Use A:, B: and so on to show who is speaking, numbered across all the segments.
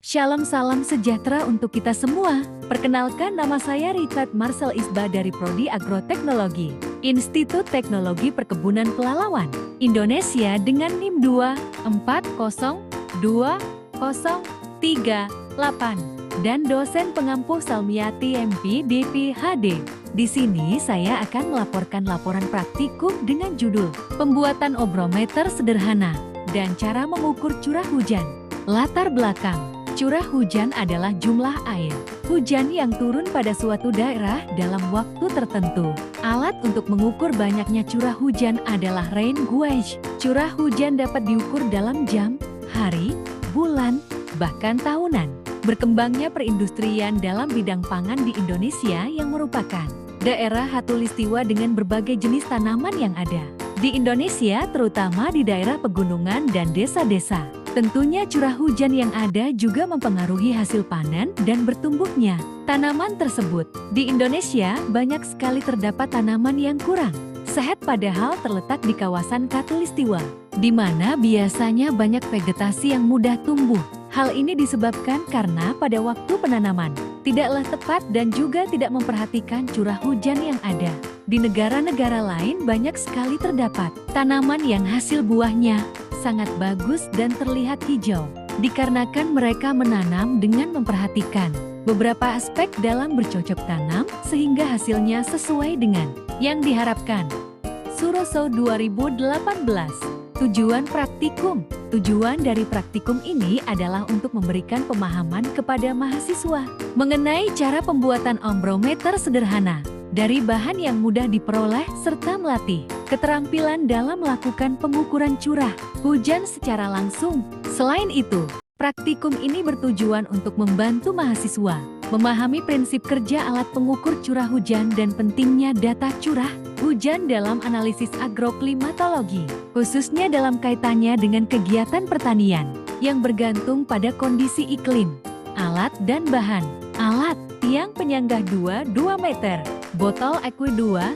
A: Shalom salam sejahtera untuk kita semua. Perkenalkan, nama saya Richard Marcel Isba dari Prodi Agroteknologi, Institut Teknologi Perkebunan Pelalawan, Indonesia dengan NIM 2402038 dan dosen pengampu Salmiati MP DPHD. Di sini saya akan melaporkan laporan praktikum dengan judul Pembuatan Ombrometer Sederhana dan Cara Mengukur Curah Hujan. Latar belakang. Curah hujan adalah jumlah air hujan yang turun pada suatu daerah dalam waktu tertentu. Alat untuk mengukur banyaknya curah hujan adalah rain gauge. Curah hujan dapat diukur dalam jam, hari, bulan, bahkan tahunan. Berkembangnya perindustrian dalam bidang pangan di Indonesia yang merupakan daerah khatulistiwa dengan berbagai jenis tanaman yang ada di Indonesia, terutama di daerah pegunungan dan desa-desa. Tentunya curah hujan yang ada juga mempengaruhi hasil panen dan bertumbuhnya tanaman tersebut. Di Indonesia, banyak sekali terdapat tanaman yang kurang sehat padahal terletak di kawasan khatulistiwa, di mana biasanya banyak vegetasi yang mudah tumbuh. Hal ini disebabkan karena pada waktu penanaman tidaklah tepat dan juga tidak memperhatikan curah hujan yang ada. Di negara-negara lain banyak sekali terdapat tanaman yang hasil buahnya sangat bagus dan terlihat hijau, dikarenakan mereka menanam dengan memperhatikan beberapa aspek dalam bercocok tanam sehingga hasilnya sesuai dengan yang diharapkan. Suroso 2018. Tujuan praktikum. Tujuan dari praktikum ini adalah untuk memberikan pemahaman kepada mahasiswa mengenai cara pembuatan ombrometer sederhana dari bahan yang mudah diperoleh serta melatih keterampilan dalam melakukan pengukuran curah hujan secara langsung. Selain itu, praktikum ini bertujuan untuk membantu mahasiswa memahami prinsip kerja alat pengukur curah hujan dan pentingnya data curah hujan dalam analisis agroklimatologi, khususnya dalam kaitannya dengan kegiatan pertanian yang bergantung pada kondisi iklim. Alat dan bahan. Alat, tiang penyanggah 2 meter, botol aqua 2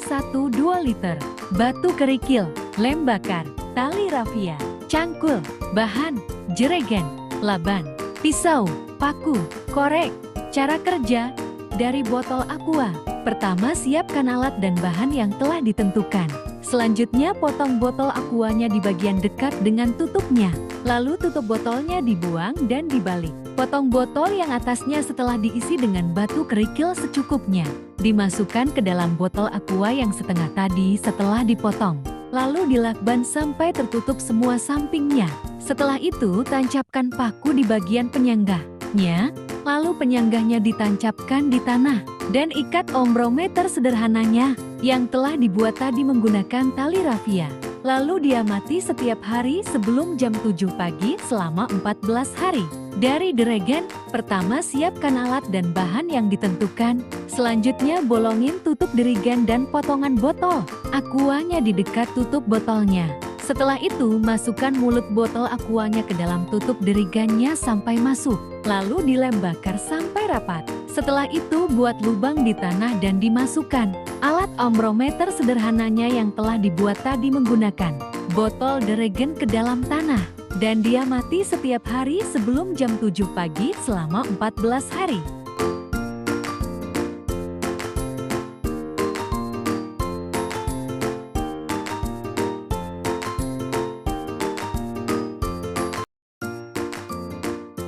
A: liter, batu kerikil, lem bakar, tali rafia, cangkul. Bahan, jerigen, laban, pisau, paku, korek. Cara kerja dari botol aqua. Pertama, siapkan alat dan bahan yang telah ditentukan. Selanjutnya, potong botol aquanya di bagian dekat dengan tutupnya. Lalu tutup botolnya dibuang dan dibalik. Potong botol yang atasnya setelah diisi dengan batu kerikil secukupnya. Dimasukkan ke dalam botol aqua yang setengah tadi setelah dipotong. Lalu dilakban sampai tertutup semua sampingnya. Setelah itu, tancapkan paku di bagian penyanggahnya. Lalu penyanggahnya ditancapkan di tanah dan ikat ombrometer sederhananya yang telah dibuat tadi menggunakan tali rafia. Lalu diamati setiap hari sebelum jam 7 pagi selama 14 hari. Dari jerigen, pertama siapkan alat dan bahan yang ditentukan. Selanjutnya bolongin tutup jerigen dan potongan botol aquanya di dekat tutup botolnya. Setelah itu, masukkan mulut botol aquanya ke dalam tutup jerigennya sampai masuk. Lalu dilem bakar sampai rapat. Setelah itu, buat lubang di tanah dan dimasukkan alat ombrometer sederhananya yang telah dibuat tadi menggunakan botol jerigen ke dalam tanah. Dan diamati setiap hari sebelum jam 7 pagi selama 14 hari.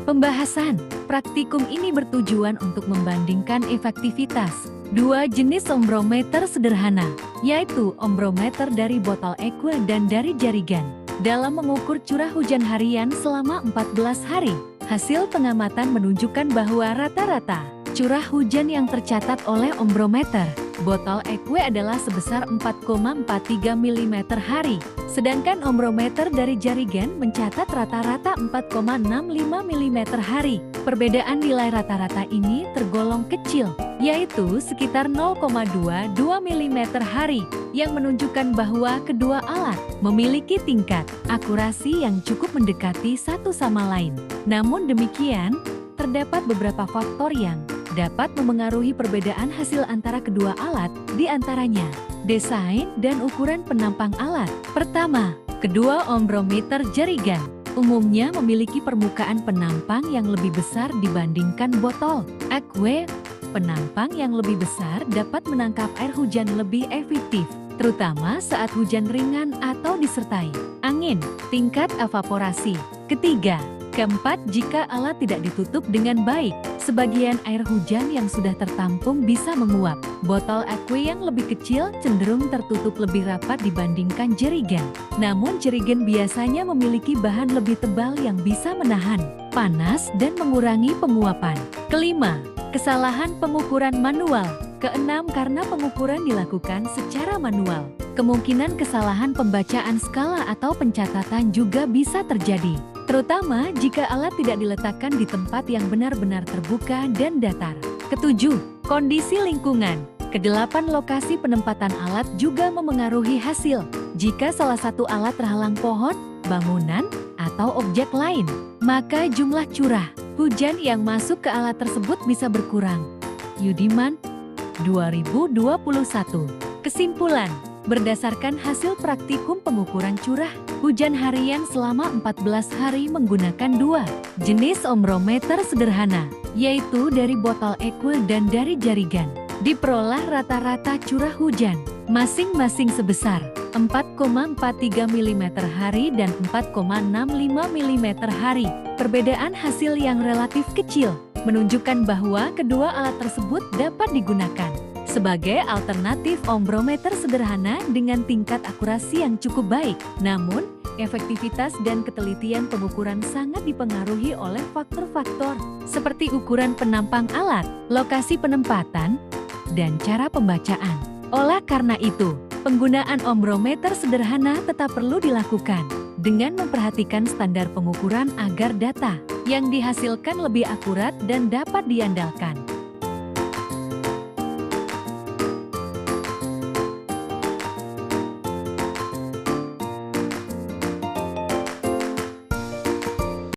A: Pembahasan. Praktikum ini bertujuan untuk membandingkan efektivitas dua jenis ombrometer sederhana, yaitu ombrometer dari botol aqua dan dari jerigen, dalam mengukur curah hujan harian selama 14 hari. Hasil pengamatan menunjukkan bahwa rata-rata curah hujan yang tercatat oleh ombrometer botol aqua adalah sebesar 4,43 mm hari, sedangkan ombrometer dari jerigen mencatat rata-rata 4,65 mm hari. Perbedaan nilai rata-rata ini tergolong kecil, yaitu sekitar 0,22 mm hari, yang menunjukkan bahwa kedua alat memiliki tingkat akurasi yang cukup mendekati satu sama lain. Namun demikian, terdapat beberapa faktor yang dapat memengaruhi perbedaan hasil antara kedua alat, di antaranya desain dan ukuran penampang alat. Pertama, kedua ombrometer jerigen umumnya memiliki permukaan penampang yang lebih besar dibandingkan botol aqua. Penampang yang lebih besar dapat menangkap air hujan lebih efektif, terutama saat hujan ringan atau disertai angin. Tingkat evaporasi. Keempat, jika alat tidak ditutup dengan baik, sebagian air hujan yang sudah tertampung bisa menguap. Botol aqua yang lebih kecil cenderung tertutup lebih rapat dibandingkan jerigen. Namun jerigen biasanya memiliki bahan lebih tebal yang bisa menahan panas dan mengurangi penguapan. Kelima, kesalahan pengukuran manual. Keenam, karena pengukuran dilakukan secara manual, kemungkinan kesalahan pembacaan skala atau pencatatan juga bisa terjadi, terutama jika alat tidak diletakkan di tempat yang benar-benar terbuka dan datar. Ketujuh, kondisi lingkungan. Kedelapan, lokasi penempatan alat juga memengaruhi hasil. Jika salah satu alat terhalang pohon, bangunan, atau objek lain, maka jumlah curah hujan yang masuk ke alat tersebut bisa berkurang. Yudiman, 2021. Kesimpulan, berdasarkan hasil praktikum pengukuran curah hujan harian selama 14 hari menggunakan dua jenis ombrometer sederhana, yaitu dari botol aqua dan dari jarigan, diperoleh rata-rata curah hujan masing-masing sebesar 4,43 mm hari dan 4,65 mm hari. Perbedaan hasil yang relatif kecil menunjukkan bahwa kedua alat tersebut dapat digunakan sebagai alternatif ombrometer sederhana dengan tingkat akurasi yang cukup baik. Namun, efektivitas dan ketelitian pengukuran sangat dipengaruhi oleh faktor-faktor seperti ukuran penampang alat, lokasi penempatan, dan cara pembacaan. Oleh karena itu, penggunaan ombrometer sederhana tetap perlu dilakukan dengan memperhatikan standar pengukuran agar data yang dihasilkan lebih akurat dan dapat diandalkan.